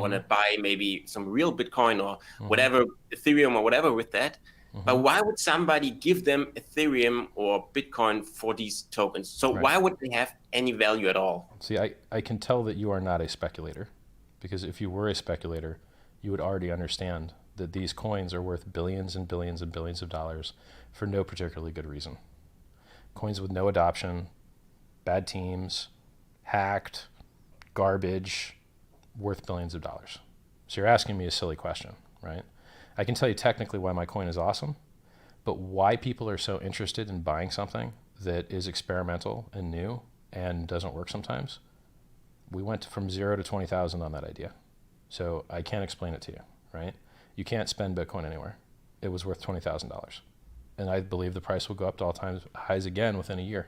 want to buy maybe some real Bitcoin or whatever, Ethereum or whatever with that. But why would somebody give them Ethereum or Bitcoin for these tokens? So why would they have any value at all? See, I can tell that you are not a speculator, because if you were a speculator, you would already understand that these coins are worth billions and billions and billions of dollars for no particularly good reason. Coins with no adoption, bad teams, hacked, garbage, worth billions of dollars. So you're asking me a silly question, right? I can tell you technically why my coin is awesome, but why people are so interested in buying something that is experimental and new and doesn't work sometimes, we went from 0 to 20,000 on that idea. So I can't explain it to you, right? You can't spend Bitcoin anywhere. It was worth $20,000. And I believe the price will go up to all-time highs again within a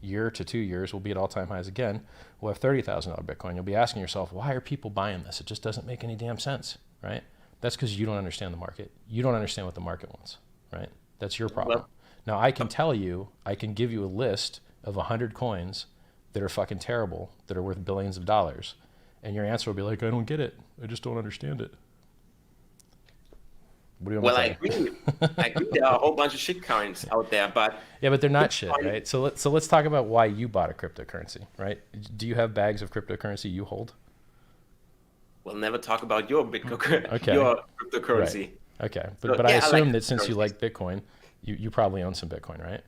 year to 2 years. We'll be at all-time highs again. We'll have $30,000 Bitcoin. You'll be asking yourself, why are people buying this? It just doesn't make any damn sense, right? That's because you don't understand the market. You don't understand what the market wants, right? That's your problem. Well, now, I can tell you, I can give you a list of 100 coins that are fucking terrible, that are worth billions of dollars. And your answer will be like, I don't get it. I just don't understand it. What do you want well, me I agree. I agree. There are a whole bunch of shit coins out there, but Yeah, but they're not shit, right? So let's talk about why you bought a cryptocurrency, right? Do you have bags of cryptocurrency you hold? we'll never talk about your Bitcoin, Okay. your cryptocurrency. Right. Okay. So, But I yeah, assume like that since you cryptocurrencies. like Bitcoin, you probably own some Bitcoin, right?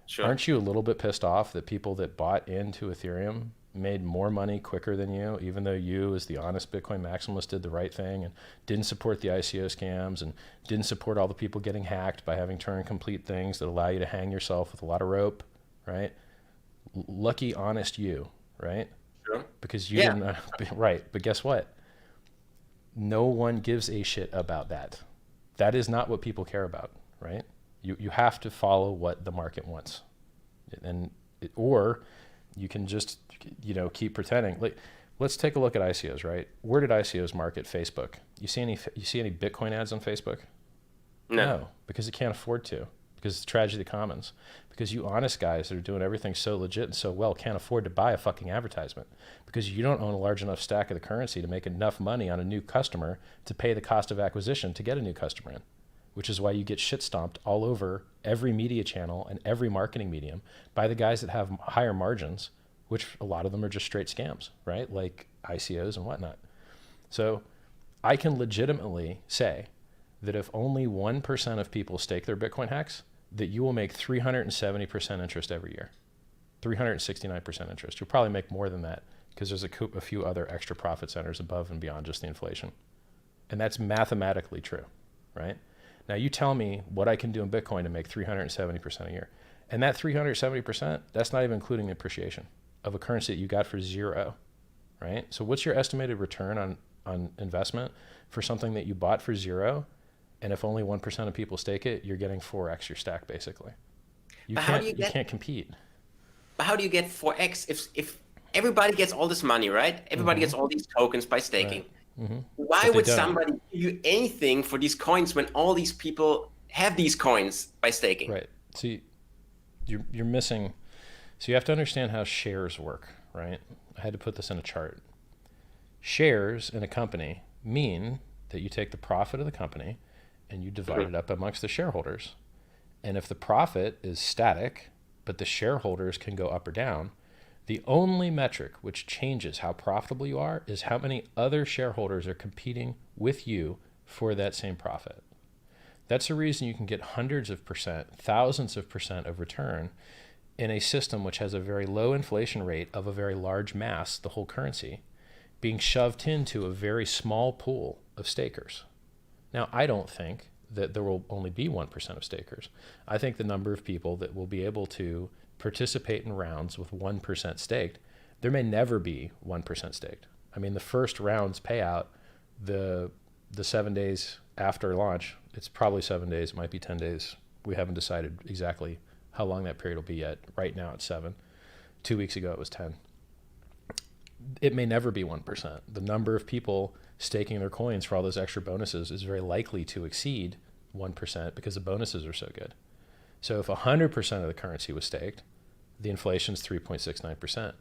Sure. Aren't you a little bit pissed off that people that bought into Ethereum made more money quicker than you, even though you, as the honest Bitcoin maximalist, did the right thing and didn't support the ICO scams and didn't support all the people getting hacked by having turn complete things that allow you to hang yourself with a lot of rope, right? Lucky, honest you, right? Sure. Because you Yeah. didn't, right. But guess what? No one gives a shit about that. That is not what people care about, right? You have to follow what the market wants, or you can just keep pretending. Like, let's take a look at ICOs, right? Where did ICOs market? Facebook. You see any Bitcoin ads on Facebook? No. Because it can't afford to. Because it's tragedy commons. Because you honest guys that are doing everything so legit and so well can't afford to buy a fucking advertisement. Because you don't own a large enough stack of the currency to make enough money on a new customer to pay the cost of acquisition to get a new customer in. Which is why you get shit stomped all over every media channel and every marketing medium by the guys that have higher margins, which a lot of them are just straight scams, right? Like ICOs and whatnot. So I can legitimately say that if only 1% of people stake their Bitcoin HEX, that you will make 370% interest every year, 369% interest. You'll probably make more than that because there's a few other extra profit centers above and beyond just the inflation. And that's mathematically true, right? Now you tell me what I can do in Bitcoin to make 370% a year. And that 370%, that's not even including the appreciation of a currency that you got for zero, right? So what's your estimated return on investment for something that you bought for zero? And if only 1% of people stake it, you're getting 4x your stack basically. You can't compete. But how do you get 4x if everybody gets all this money, right? Everybody gets all these tokens by staking. Right. Mm-hmm. Why would somebody give you anything for these coins when all these people have these coins by staking? Right. See, you're missing. So you have to understand how shares work, right? I had to put this in a chart. Shares in a company mean that you take the profit of the company and you divide it up amongst the shareholders. And if the profit is static, but the shareholders can go up or down, the only metric which changes how profitable you are is how many other shareholders are competing with you for that same profit. That's the reason you can get hundreds of percent, thousands of percent of return in a system which has a very low inflation rate of a very large mass, the whole currency, being shoved into a very small pool of stakers. Now, I don't think that there will only be 1% of stakers. I think the number of people that will be able to participate in rounds with 1% staked, there may never be 1% staked. I mean, the first round's payout, the 7 days after launch, it's probably 7 days, it might be 10 days. We haven't decided exactly how long that period will be yet. Right now it's 7. 2 weeks ago it was 10. It may never be 1%. The number of people staking their coins for all those extra bonuses is very likely to exceed 1% because the bonuses are so good. So if 100% of the currency was staked, the inflation's 3.69%.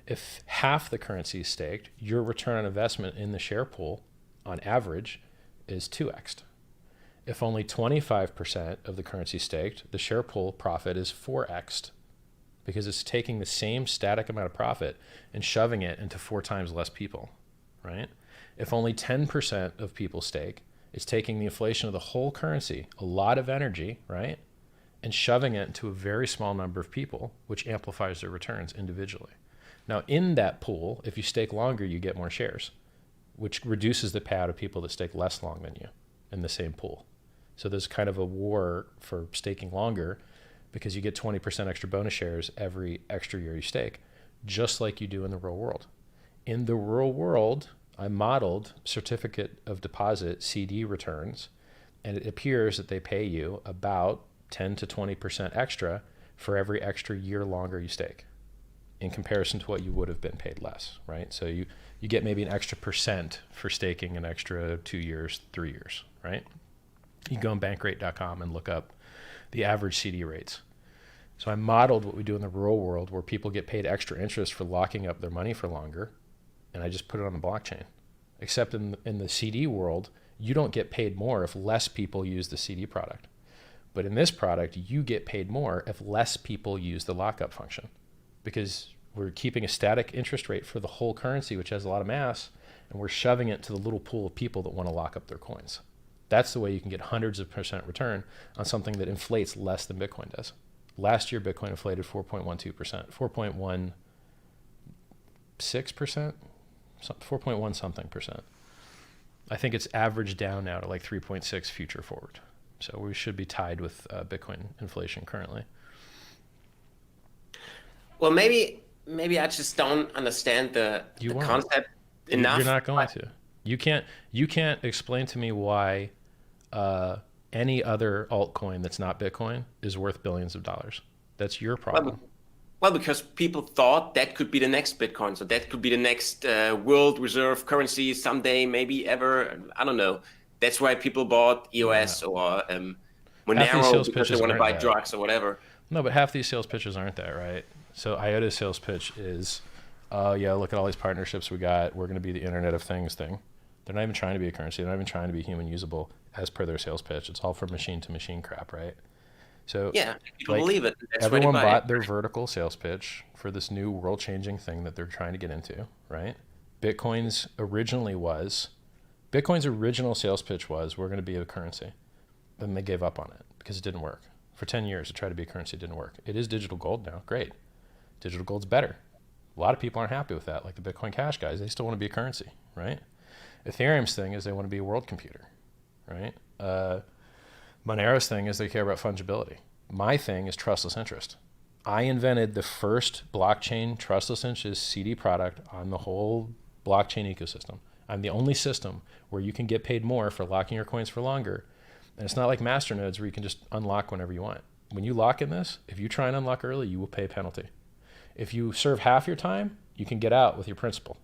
If half the currency is staked, your return on investment in the share pool on average is 2x. If only 25% of the currency is staked, the share pool profit is 4x, because it's taking the same static amount of profit and shoving it into 4 times less people, right? If only 10% of people stake, it's taking the inflation of the whole currency, a lot of energy, right, and shoving it into a very small number of people, which amplifies their returns individually. Now, in that pool, if you stake longer, you get more shares, which reduces the payout of people that stake less long than you in the same pool. So there's kind of a war for staking longer, because you get 20% extra bonus shares every extra year you stake, just like you do in the real world. In the real world, I modeled certificate of deposit CD returns, and it appears that they pay you about 10 to 20% extra for every extra year longer you stake, in comparison to what you would have been paid less, right? So you get maybe an extra percent for staking an extra 2 years, 3 years, right? You go on bankrate.com and look up the average CD rates. So I modeled what we do in the real world, where people get paid extra interest for locking up their money for longer, and I just put it on the blockchain. Except in the CD world, you don't get paid more if less people use the CD product. But in this product, you get paid more if less people use the lockup function, because we're keeping a static interest rate for the whole currency, which has a lot of mass, and we're shoving it to the little pool of people that want to lock up their coins. That's the way you can get hundreds of percent return on something that inflates less than Bitcoin does. Last year, Bitcoin inflated 4.12%, 4.16%, 4.1 something percent. I think it's averaged down now to like 3.6 future forward. So we should be tied with Bitcoin inflation currently. Well, maybe I just don't understand the concept enough. You're not going to. You can't explain to me why any other altcoin that's not Bitcoin is worth billions of dollars. That's your problem. Well, because people thought that could be the next Bitcoin. So that could be the next world reserve currency someday, maybe ever. I don't know. That's why people bought EOS or Monero, because they want to buy drugs or whatever. No, but half these sales pitches aren't that, right? So IOTA's sales pitch is, oh yeah, look at all these partnerships we got. We're going to be the Internet of Things thing. They're not even trying to be a currency. They're not even trying to be human usable as per their sales pitch. It's all for machine to machine crap, right? So yeah, people believe it. That's everyone bought their vertical sales pitch for this new world-changing thing that they're trying to get into, right? Bitcoin's original sales pitch was, we're going to be a currency. Then they gave up on it because it didn't work. For 10 years, to try to be a currency didn't work. It is digital gold now. Great. Digital gold's better. A lot of people aren't happy with that, like the Bitcoin Cash guys. They still want to be a currency, right? Ethereum's thing is they want to be a world computer, right? Monero's thing is they care about fungibility. My thing is trustless interest. I invented the first blockchain trustless interest CD product on the whole blockchain ecosystem. I'm the only system where you can get paid more for locking your coins for longer. And it's not like masternodes where you can just unlock whenever you want. When you lock in this, if you try and unlock early, you will pay a penalty. If you serve half your time, you can get out with your principal.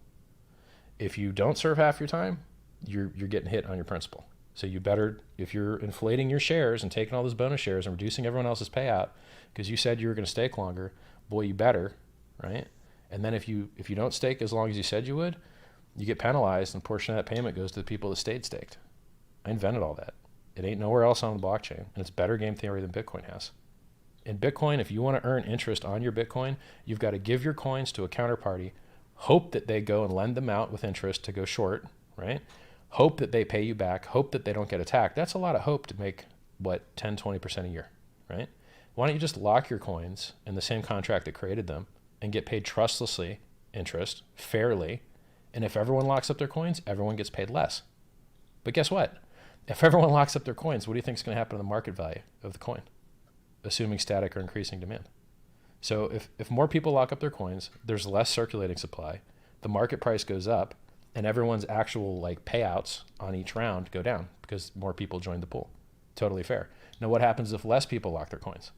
If you don't serve half your time, you're getting hit on your principal. So you better, if you're inflating your shares and taking all those bonus shares and reducing everyone else's payout because you said you were going to stake longer, boy, you better, right? And then if you don't stake as long as you said you would, you get penalized, and a portion of that payment goes to the people that stayed staked. I invented all that. It ain't nowhere else on the blockchain, and it's better game theory than Bitcoin has. In Bitcoin, if you want to earn interest on your Bitcoin, you've got to give your coins to a counterparty, hope that they go and lend them out with interest to go short, right? Hope that they pay you back, hope that they don't get attacked. That's a lot of hope to make, 10, 20% a year, right? Why don't you just lock your coins in the same contract that created them and get paid trustlessly interest, fairly, and if everyone locks up their coins, everyone gets paid less. But guess what? If everyone locks up their coins, what do you think is going to happen to the market value of the coin, assuming static or increasing demand? So if more people lock up their coins, there's less circulating supply, the market price goes up, and everyone's actual payouts on each round go down because more people join the pool. Totally fair. Now what happens if less people lock their coins?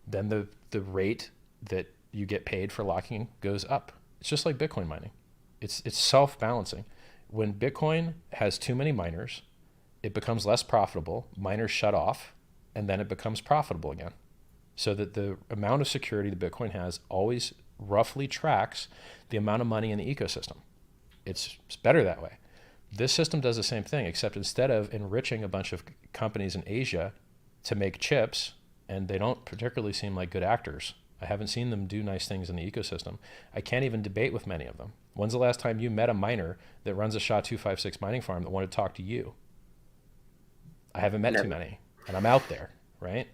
Then the rate that you get paid for locking goes up. It's just like Bitcoin mining. It's self-balancing. When Bitcoin has too many miners, it becomes less profitable, miners shut off, and then it becomes profitable again. So that the amount of security that Bitcoin has always roughly tracks the amount of money in the ecosystem. It's better that way. This system does the same thing, except instead of enriching a bunch of companies in Asia to make chips, and they don't particularly seem like good actors. I haven't seen them do nice things in the ecosystem. I can't even debate with many of them. When's the last time you met a miner that runs a SHA-256 mining farm that wanted to talk to you? I haven't met too many, and I'm out there, right?